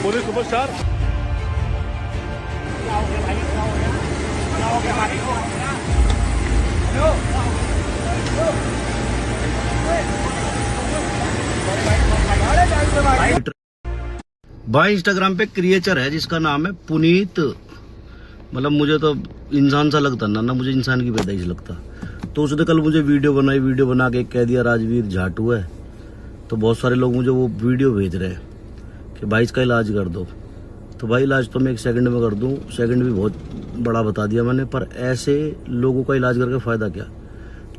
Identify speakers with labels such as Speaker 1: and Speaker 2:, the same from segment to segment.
Speaker 1: Police superstar.
Speaker 2: भाई Instagram पे creature है जिसका नाम है पुनीत। मतलब मुझे तो इंसान सा लगता ना मुझे इंसान की पैदाइश लगता। तो उसने कल मुझे वीडियो बना के कह दिया राजवीर झाटू है। तो बहुत सारे लोग मुझे वो वीडियो भेज रहे हैं कि भाई इसका इलाज कर दो। तो भाई इलाज तो मैं 1 सेकंड में कर दूं, सेकंड भी बहुत बड़ा बता दिया मैंने। पर ऐसे लोगों का इलाज करके फायदा क्या?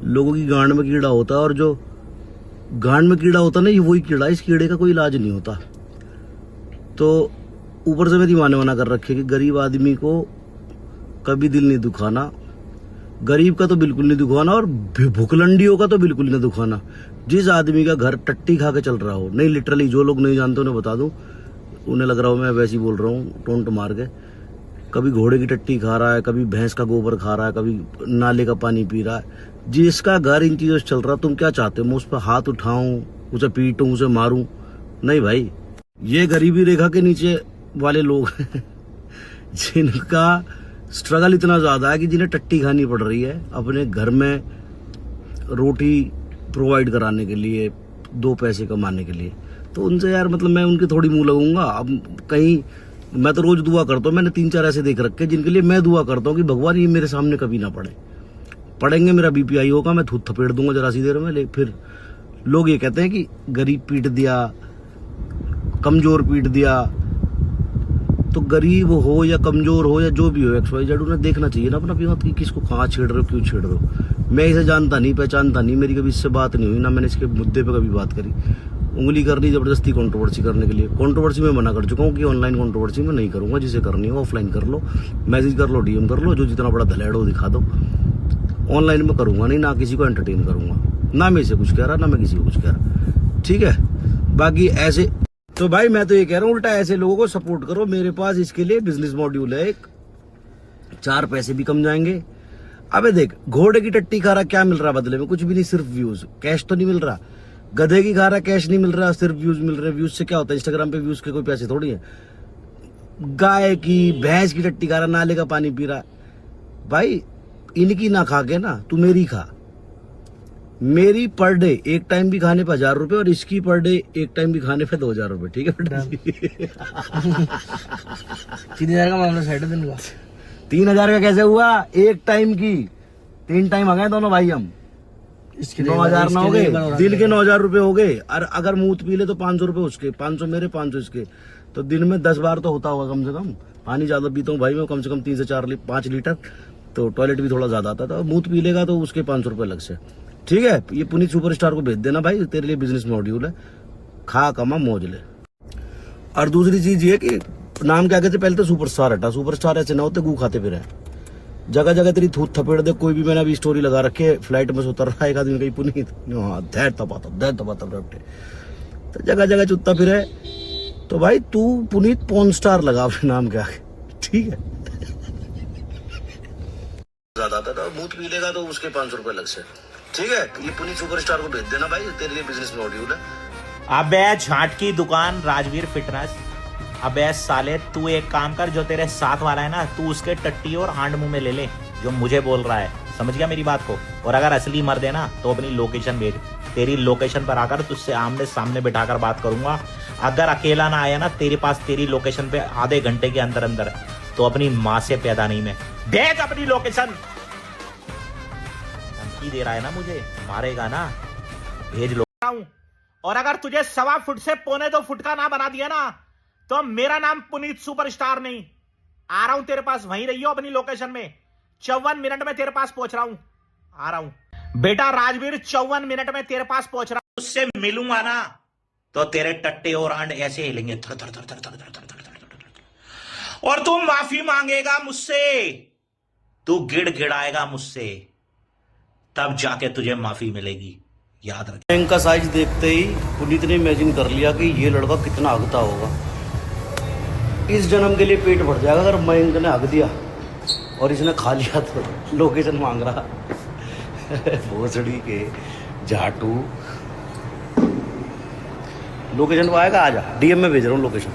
Speaker 2: लोगों की गांड में कीड़ा होता है, और जो गांड में कीड़ा होता है ना, ये वही कीड़ा, इस कीड़े का कोई इलाज नहीं होता। तो ऊपर से मेरी माँ ने मना कर रखी है कि गरीब आदमी को कभी दिल नहीं दुखाना, गरीब का तो बिल्कुल नहीं दुखाना, और भुखलंडियों का तो बिल्कुल नहीं दुखाना। जिस आदमी का घर टट्टी खा के चल रहा हो, नहीं लिटरली, जो लोग नहीं जानते उन्हें बता दूं, उन्हें लग रहा हो मैं वैसे ही बोल रहा हूँ टोंट मार के। कभी घोड़े की टट्टी खा रहा है, कभी भैंस का गोबर खा रहा है, कभी नाले का पानी पी रहा है, जिसका घर इन चीजों से चल रहा, तुम क्या चाहते हो? मैं उस पर हाथ उठाऊं, उसे पीटूं, उसे मारूं? नहीं भाई, ये गरीबी रेखा के नीचे वाले लोग हैं जिनका स्ट्रगल इतना ज्यादा है कि जिन्हें टट्टी खानी पड़ रही है अपने घर में रोटी प्रोवाइड कराने के लिए, 2 पैसे कमाने के लिए। तो उनसे यार मतलब मैं उनके थोड़ी मुंह लगूंगा। अब कहीं मैं तो रोज दुआ करता हूँ, मैंने 3-4 ऐसे देख रखे जिनके लिए मैं दुआ करता हूँ कि भगवान ये मेरे सामने कभी ना पड़े। पड़ेंगे मेरा बीपीआई होगा, मैं थूत थपेड़ दूंगा जरा सी देर में। फिर लोग ये कहते हैं कि गरीब पीट दिया, कमजोर पीट दिया। तो गरीब हो या कमजोर हो या जो भी हो, XYZ, उन्हें देखना चाहिए ना अपना कीमत की किसको कहाँ छेड़ रहे हो, क्यों छेड़ रहे हो। मैं इसे जानता नहीं, पहचानता नहीं, मेरी कभी इससे बात नहीं हुई, ना मैंने इसके मुद्दे पे कभी बात करी। उंगली करनी जबरदस्ती कंट्रोवर्सी करने के लिए, कंट्रोवर्सी में मना कर चुका हूँ कि ऑनलाइन कंट्रोवर्सी में नहीं करूंगा। जिसे करनी हो ऑफलाइन कर लो, मैसेज कर लो, DM कर लो, जो जितना बड़ा धलेड़ हो दिखा दो। ऑनलाइन में करूंगा नहीं, ना किसी को एंटरटेन करूंगा, ना मैं इसे कुछ कह रहा, ना मैं किसी को कुछ कह रहा। ठीक है, बाकी ऐसे तो भाई मैं तो ये कह रहा हूँ, उल्टा ऐसे लोगों को सपोर्ट करो। मेरे पास इसके लिए बिजनेस मॉड्यूल है एक, 4 पैसे भी कम जाएंगे। अबे देख, घोड़े की टट्टी खा रहा, क्या मिल रहा बदले में? कुछ भी नहीं, सिर्फ व्यूज। कैश तो नहीं मिल रहा। गधे की खा रहा, कैश नहीं मिल रहा, सिर्फ व्यूज मिल रहे। व्यूज से क्या होता है? इंस्टाग्राम पे व्यूज के कोई पैसे थोड़ी है। गाय की, भैंस की टट्टी खा रहा, नाले का पानी पी रहा। भाई इनकी ना खा के ना तू मेरी खा। मेरी पर डे एक टाइम भी खाने पे 1000 रुपए, और इसकी पर डे एक टाइम भी खाने पे 2000 रुपए। ठीक है बेटा?
Speaker 3: 3000 का मामला सेट दिन का।
Speaker 2: 3000 का कैसे हुआ? एक टाइम की 3 टाइम आ गए दोनों भाई हम।
Speaker 3: इसके
Speaker 2: 9000 ना हो गए, दिन के 9000 रुपए हो गए। और अगर मूत पी ले तो 500 रुपए उसके, 500 मेरे, 500 इसके। तो दिन में 10 बार तो होता होगा कम से कम। पानी ज्यादा पीता हूँ भाई मैं, कम से कम 3 से 5 लीटर। तो टॉयलेट भी थोड़ा ज्यादा आता था। मूत पी लेगा तो उसके 500 रुपए अलग से। ठीक है, ये पुनीत सुपरस्टार को भेज देना भाई, तेरे लिए बिजनेस मॉड्यूल है। खा कमा मौज ले। और दूसरी चीज ये कि नाम क्या कहते, पहले तो सुपरस्टार हटा। सुपरस्टार ऐसे ना होते गू खाते फिर है। जगह जगह तेरी थूत थपेड़ दे कोई भी। मैंने अभी स्टोरी लगा रखी है, फ्लाइट में से उतर रहा है एक आदमी, कहीं पुनीत, हाँ धैर तपाता रपटे। तो जगह जगह चुत्ता फिर है। तो भाई तू पुनीत पॉर्न स्टार लगा अपने नाम के आगे। ठीक है, ज्यादा आता था, मूत पी लेगा तो उसके 500 रुपए अलग से। ठीक है, ये पुनीत सुपरस्टार को भेज देना भाई, तेरे लिए बिजनेस मॉड्यूल है।
Speaker 4: अबे झाट की दुकान राजवीर फिटनेस। अबे साले तू एक काम कर, जो तेरे साथ वाला है ना, तू उसके टट्टी और हांड मुंह में ले ले जो मुझे बोल रहा है। समझ गया मेरी बात को? और अगर असली मर्द है ना तो अपनी लोकेशन भेज। तेरी लोकेशन पर आकर तुझसे आमने सामने बिठाकर बात करूंगा। अगर अकेला ना आया ना तेरे पास, तेरी लोकेशन पे आधे घंटे के अंदर अंदर, तो अपनी माँ से पैदा नहीं मैं। भेज अपनी लोकेशन। धमकी दे रहा है ना मुझे, मारेगा ना, भेज लो। और अगर तुझे 1.25 फुट से 1.25 फुट का ना बना दिया ना, तो मेरा नाम पुनीत सुपरस्टार नहीं। आ रहा हूं तेरे पास, वहीं रहियो अपनी लोकेशन में। 54 मिनट में तेरे पास पहुंच रहा हूं। आ रहा हूं बेटा राजवीर, 54 मिनट में तेरे पास पहुंच रहा हूं। उससे मिलूंगा ना तो तेरे टट्टे और अंड ऐसे हिलेंगे, थर थर थर थर थर थर थर थर थर। और तू माफी मांगेगा मुझसे, तू गिड़गिड़ाएगा मुझसे, तब जाके तुझे माफी मिलेगी। याद रख।
Speaker 2: बैंक का साइज देखते ही पुनीत ने इमेजिन कर लिया कि ये लड़का कितना हगता होगा। इस जन्म के लिए पेट भर जाएगा अगर मयंक ने हग दिया और इसने खा लिया तो। लोकेशन मांग रहा भोसड़ी के झाटू। लोकेशन पे आएगा, आजा, DM में भेज रहा हूँ लोकेशन।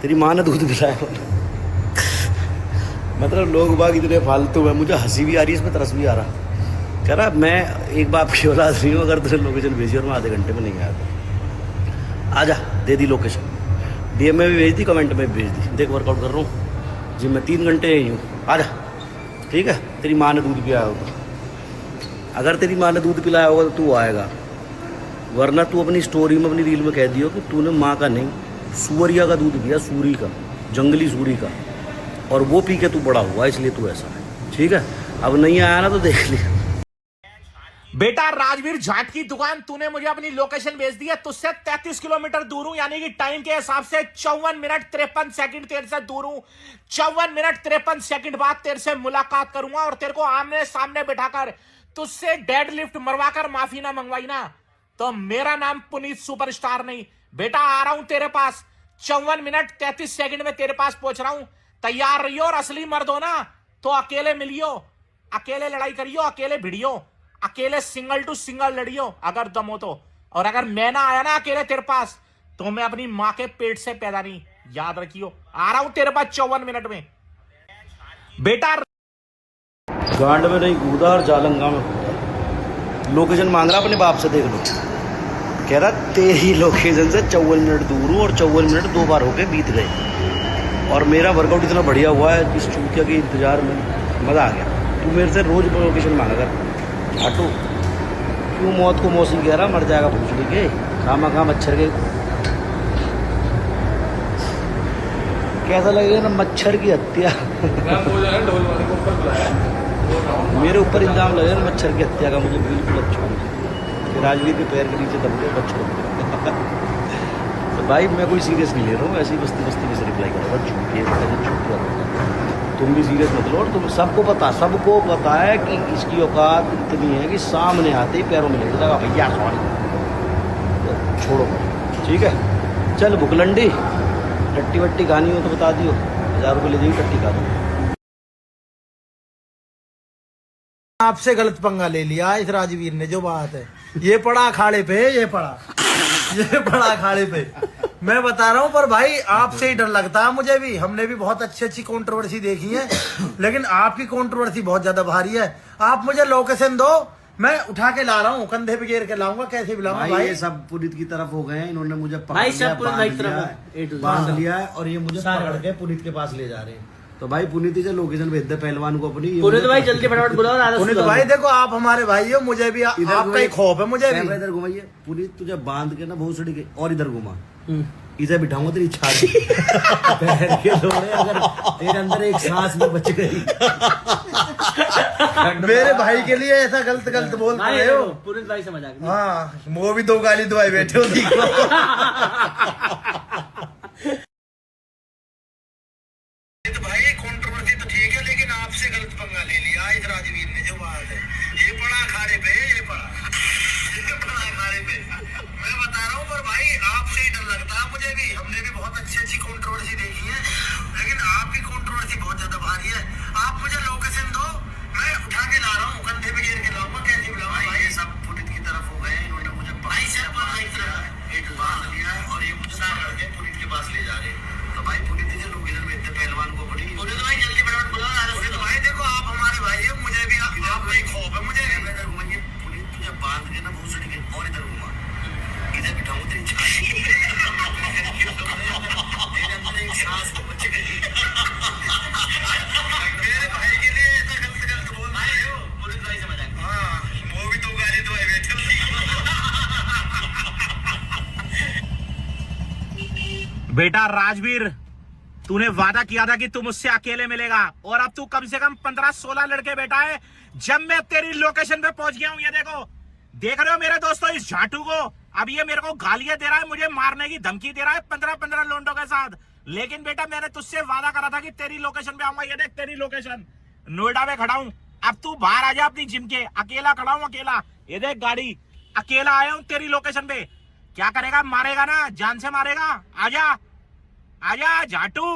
Speaker 2: तेरी माँ ने दूध पिलाया। मतलब लोग बाग इतने फालतू है, मुझे हंसी भी आ रही है, इसमें तरस भी आ रहा। कह रहा मैं एक बाप की औलाद नहीं हूँ, अगर तुझे लोकेशन भेजी और मैं आधे घंटे में नहीं आया तो आजा, दे दी लोकेशन, DM में भी भेज दी, कमेंट में भी भेज दी। देख वर्कआउट कर रहा हूँ जिम में, 3 घंटे ही हूँ, आजा। ठीक है, तेरी माँ ने दूध पिलाया होगा, अगर तेरी माँ ने दूध पिलाया होगा तो तू आएगा, वरना तू अपनी स्टोरी में, अपनी रील में कह दियो कि तूने माँ का नहीं, सूअरिया का दूध पिया, सूरी का, जंगली सूरी का, और वो पी के तू बड़ा हुआ, इसलिए तू ऐसा है। ठीक है, अब नहीं आया ना तो देख लिया।
Speaker 4: बेटा राजवीर जाट की दुकान, तूने मुझे अपनी लोकेशन भेज दी है, तुझसे 33 किलोमीटर दूर हूं, यानी कि टाइम के हिसाब से 54 मिनट 53 सेकंड तेरे से दूर हूं। 54 मिनट 53 सेकंड बाद तेरे से मुलाकात करूंगा और तेरे को आमने सामने बिठाकर तुझसे डेड लिफ्ट मरवाकर माफी ना मंगवाई ना तो मेरा नाम पुनीत सुपरस्टार नहीं। बेटा आ रहा हूं तेरे पास, 54 मिनट 33 सेकंड में तेरे पास पहुंच रहा हूं, तैयार रहियो। और असली मर्द हो ना तो अकेले मिलियो, अकेले लड़ाई करियो, अकेले भिड़ियो, अकेले सिंगल टू सिंगल लड़ियो अगर दम हो तो। और अगर मैं ना आया ना अकेले तेरे पास तो मैं अपनी मां के पेट से पैदा नहीं, याद रखियो। आ रहा हूं तेरे पास 54 मिनट में बेटा।
Speaker 2: गांड में नहीं कूदा और जालंगा में कूदा। लोकेशन मांग रहा अपने बाप से, देख लो। कह रहा तेरी लोकेशन से 54 मिनट दूर हूँ और 54 मिनट 2 बार होके बीत गए, और मेरा वर्कआउट इतना बढ़िया हुआ है इस चूतिया के इंतजार में, मज़ा आ गया। तू मेरे से रोज लोकेशन मांगा कर, झाटू क्यों मौत को मौसी कह रहा, मर जाएगा भूसड़ी के, खामा खा मच्छर के। कैसा लगेगा ना मच्छर की हत्या। मेरे ऊपर इल्जाम लगेगा ना मच्छर की हत्या का, मुझे बिल्कुल अच्छा नहीं। राजवीर के पैर के नीचे दब गए बच्चों। तो भाई मैं कोई सीरियस नहीं ले रहा हूँ, ऐसी बस्ती बस्ती में से रिप्लाई कर रहा हूँ। तुम भी सीरियस मत लो, और तुम सबको पता है कि इसकी औकात इतनी है कि सामने आते ही पैरों में लेके लगा भैया सॉरी, तो छोड़ो। ठीक है, चल भुकलंडी, टट्टी वट्टी खानी हो तो बता दियो, 1000 रुपये ले जाइए, टट्टी खा दो।
Speaker 3: आपसे गलत पंगा ले लिया इस राजवीर ने, जो बात है ये पड़ा अखाड़े पे, ये पड़ा अखाड़े पे। मैं बता रहा हूँ, पर भाई आपसे ही डर लगता है मुझे भी। हमने भी बहुत अच्छी कंट्रोवर्सी देखी है, लेकिन आपकी कंट्रोवर्सी बहुत ज्यादा भारी है। आप मुझे लोकेशन दो, मैं उठा के ला रहा हूँ, कंधे पे घेर के लाऊंगा, कैसे भी लाऊंगा भाई।
Speaker 2: ये सब पुनीत की तरफ हो गए हैं, इन्होंने मुझे
Speaker 3: भाई सब पुनीत की तरफ
Speaker 2: बांध लिया है, और ये मुझे पकड़ के पुनीत के पास ले जा रहे हैं। तो भाई पुनीत से लोकेशन भेज दे पहलवान को अपनी।
Speaker 3: पुनीत भाई जल्दी फटाफट बुलाओ। पुनीत भाई देखो, आप हमारे भाई हो, मुझे भी आपका ही खौफ है, मुझे भी।
Speaker 2: इधर घुमाइए पुनीत, तुझे बांध के ना भोसड़ी के, और इधर घुमा, इधर बिठाऊंगा तेरी छाती पैर के लोड़े, अगर तेरे अंदर एक सांस भी बच गई।
Speaker 3: मेरे भाई के लिए ऐसा गलत बोल रहे हो।
Speaker 1: पुनीत भाई समझ आ गया।
Speaker 3: हाँ, वो भी 2 गाली दवाई बैठे हो। तो भाई कंट्रोवर्सी तो ठीक है, लेकिन आपसे गलत पंगा ले लिया इस राजवीर ने, जो बात है। ये पड़ा अखाड़े पे, ये पड़ा अखाड़े पे। मैं बता रहा हूँ, पर भाई आपसे ही डर लगता है मुझे भी। हमने भी बहुत अच्छी कंट्रोवर्सी देखी है, लेकिन आपकी कंट्रोवर्सी बहुत ज्यादा भारी है। आप मुझे लोकेशन दो, मैं उठा के ला रहा हूँ, कंधे पे घेर के लाऊंगा, कैसे भी लाऊंगा। भाई ये सब पुनीत की तरफ हो गए, इन्होंने मुझे बांध लिया है, और ये मुझे करके पुनीत के पास ले जा रहे हैं। तो भाई पुनीत से लोकेशन भेजते पहलवान को अपनी। पुनीत भाई जल्दी फटाफट बुलाओ। तो भाई देखो, आप हमारे भाई हो, मुझे भी आपका ही खौफ है, मुझे भी। इधर घुमाइए पुनीत, तुझे बांध के ना भूसड़ी के, और इधर घुमा, इधर बिठाऊंगा तेरी छाती तेरे अंदर एक सांस बच गई। मेरे भाई के लिए ऐसा गलत बोल रहे हो। पुनीत भाई समझ आ गया। हाँ, वो भी 2 गाली दवाई बैठे हो।
Speaker 4: बेटा राजवीर, तूने वादा किया था कि तू मुझसे अकेले मिलेगा, और अब तू कम से कम 15-16 लड़के बैठा है। जब मैं तेरी लोकेशन पे पहुंच गया हूं, ये देखो, देख रहे हो मेरे दोस्तों इस झाटू को, अब ये मेरे को गालियां दे रहा है, मुझे मारने की धमकी दे रहा है 15-15 लोंडों के साथ। लेकिन बेटा मैंने तुझसे वादा करा था कि तेरी लोकेशन पे आऊंगा। ये देख तेरी लोकेशन, नोएडा में खड़ा हूं। अब तू बाहर आ जा अपनी जिम के, अकेला खड़ा हूं, अकेला। ये देख गाड़ी, अकेला आया हूं तेरी लोकेशन पे। क्या करेगा, मारेगा ना, जान से मारेगा। आजा आजा झाटू।